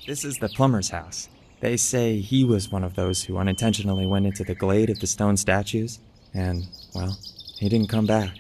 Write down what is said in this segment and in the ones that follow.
This is the plumber's house. They say he was one of those who unintentionally went into the glade of the stone statues, and, well, he didn't come back.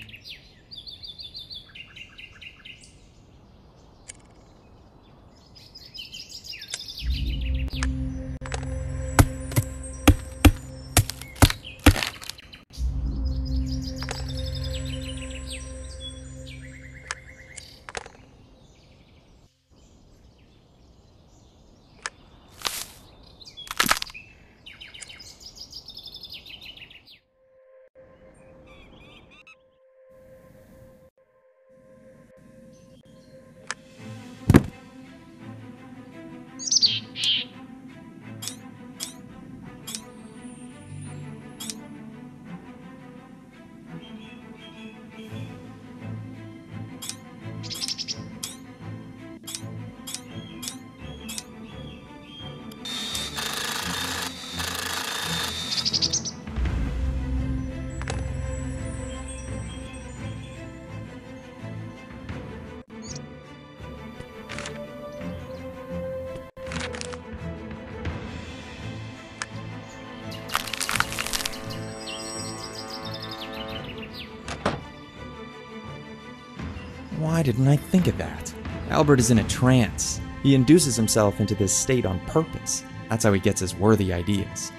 Why didn't I think of that? Albert is in a trance. He induces himself into this state on purpose. That's how he gets his worthy ideas.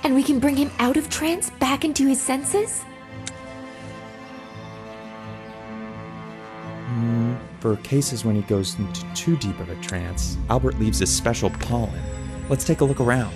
And we can bring him out of trance back into his senses? For cases when he goes into too deep of a trance, Albert leaves a special pollen. Let's take a look around.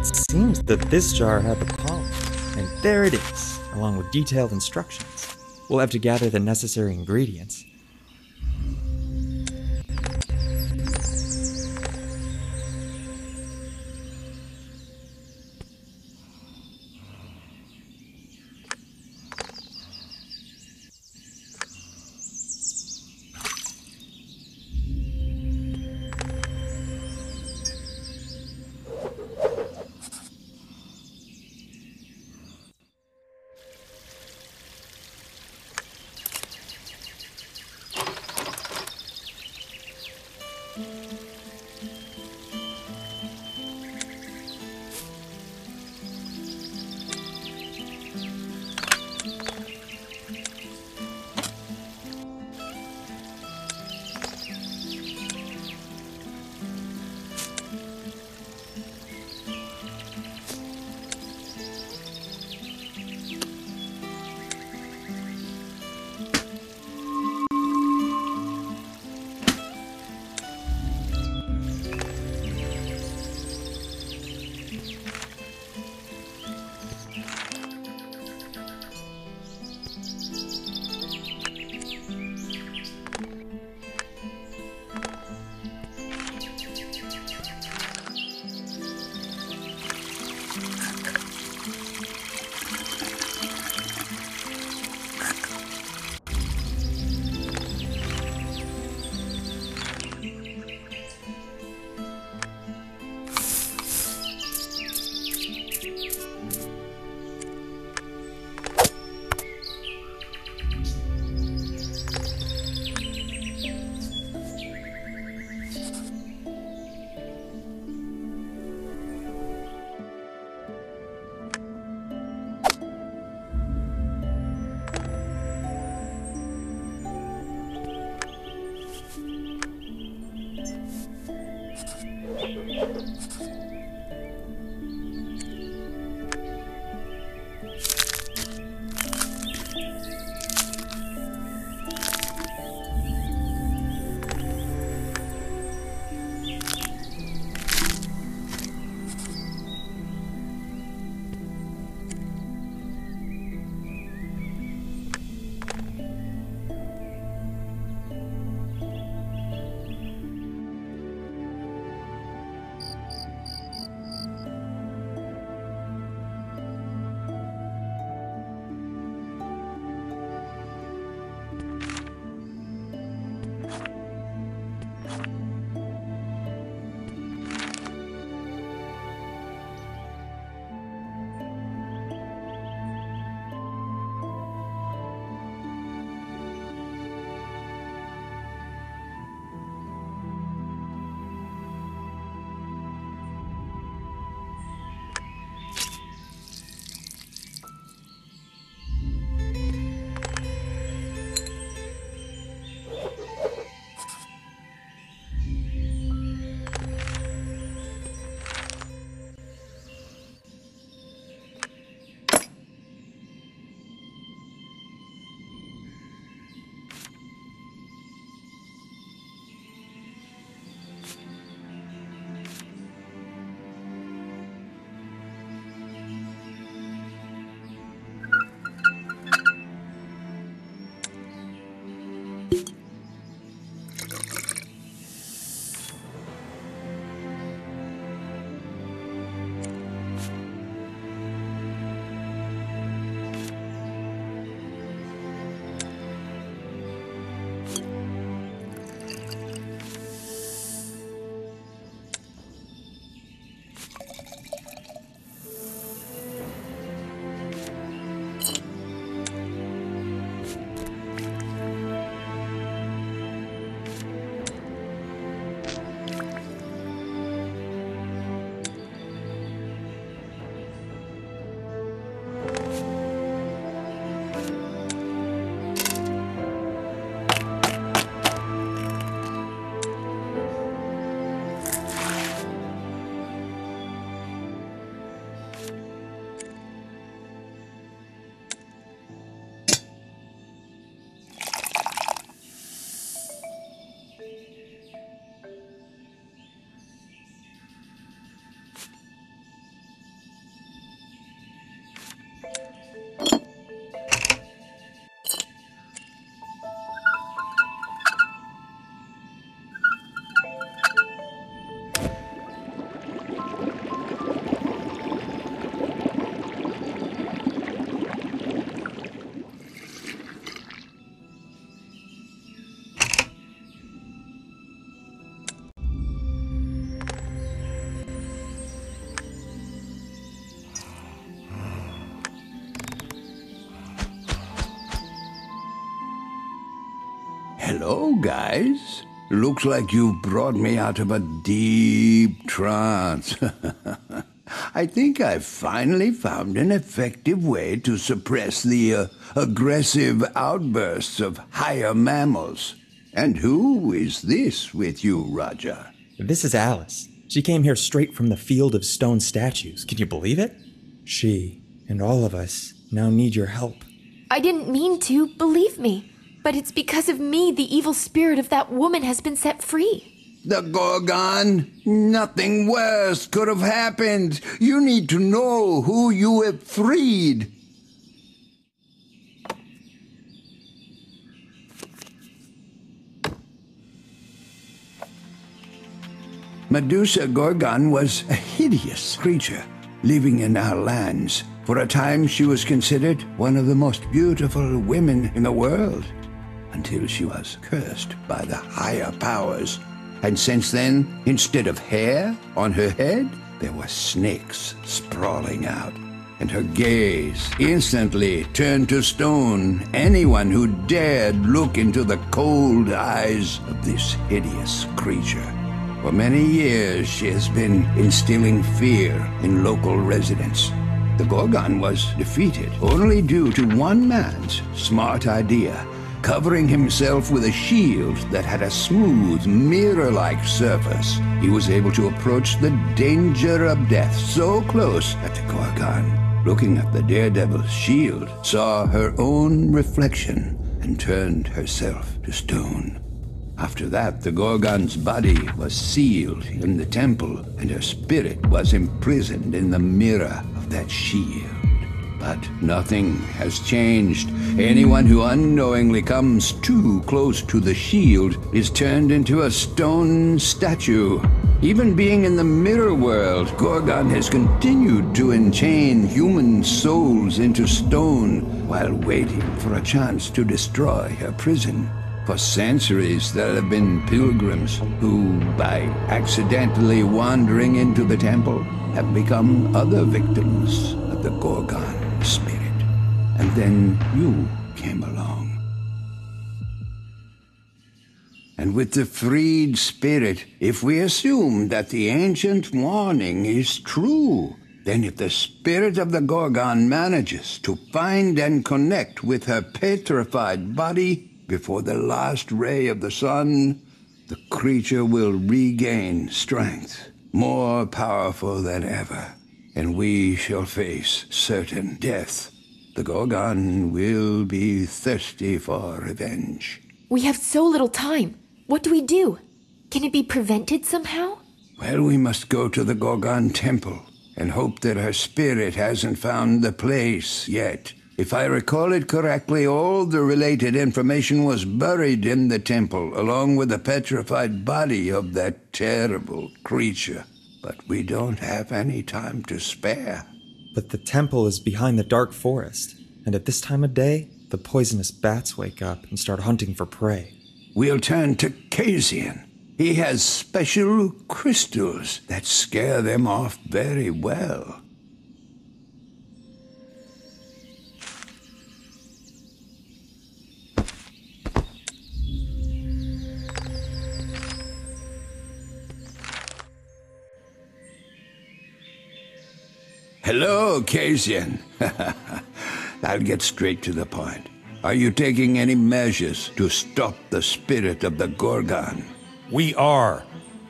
It seems that this jar had the pollen, and there it is, along with detailed instructions. We'll have to gather the necessary ingredients. Hello, guys. Looks like you've brought me out of a deep trance. I think I've finally found an effective way to suppress the aggressive outbursts of higher mammals. And who is this with you, Raja? This is Alice. She came here straight from the field of stone statues. Can you believe it? She and all of us now need your help. I didn't mean to, believe me. But it's because of me the evil spirit of that woman has been set free. The Gorgon? Nothing worse could have happened. You need to know who you have freed. Medusa Gorgon was a hideous creature living in our lands. For a time she was considered one of the most beautiful women in the world, until she was cursed by the higher powers. And since then, instead of hair on her head, there were snakes sprawling out, and her gaze instantly turned to stone anyone who dared look into the cold eyes of this hideous creature. For many years, she has been instilling fear in local residents. The Gorgon was defeated only due to one man's smart idea: covering himself with a shield that had a smooth, mirror-like surface. He was able to approach the danger of death so close that the Gorgon, looking at the daredevil's shield, saw her own reflection and turned herself to stone. After that, the Gorgon's body was sealed in the temple, and her spirit was imprisoned in the mirror of that shield. But nothing has changed. Anyone who unknowingly comes too close to the shield is turned into a stone statue. Even being in the mirror world, Gorgon has continued to enchain human souls into stone while waiting for a chance to destroy her prison. For centuries, there have been pilgrims who, by accidentally wandering into the temple, have become other victims of the Gorgon spirit. And then you came along. And with the freed spirit, if we assume that the ancient warning is true, then if the spirit of the Gorgon manages to find and connect with her petrified body before the last ray of the sun, the creature will regain strength, more powerful than ever, and we shall face certain death. The Gorgon will be thirsty for revenge. We have so little time. What do we do? Can it be prevented somehow? Well, we must go to the Gorgon temple and hope that her spirit hasn't found the place yet. If I recall it correctly, all the related information was buried in the temple, along with the petrified body of that terrible creature. But we don't have any time to spare. But the temple is behind the dark forest, and at this time of day, the poisonous bats wake up and start hunting for prey. We'll turn to Kasian. He has special crystals that scare them off very well. Hello, Kasian. I'll get straight to the point. Are you taking any measures to stop the spirit of the Gorgon? We are,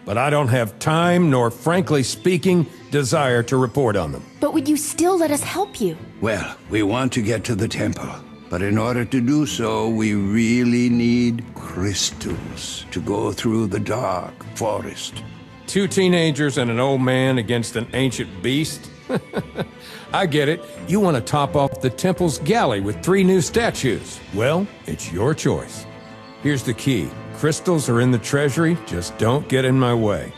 but I don't have time nor, frankly speaking, desire to report on them. But would you still let us help you? Well, we want to get to the temple, but in order to do so, we really need crystals to go through the dark forest. 2 teenagers and an old man against an ancient beast? I get it. You want to top off the temple's galley with 3 new statues. Well, it's your choice. Here's the key. Crystals are in the treasury, just don't get in my way.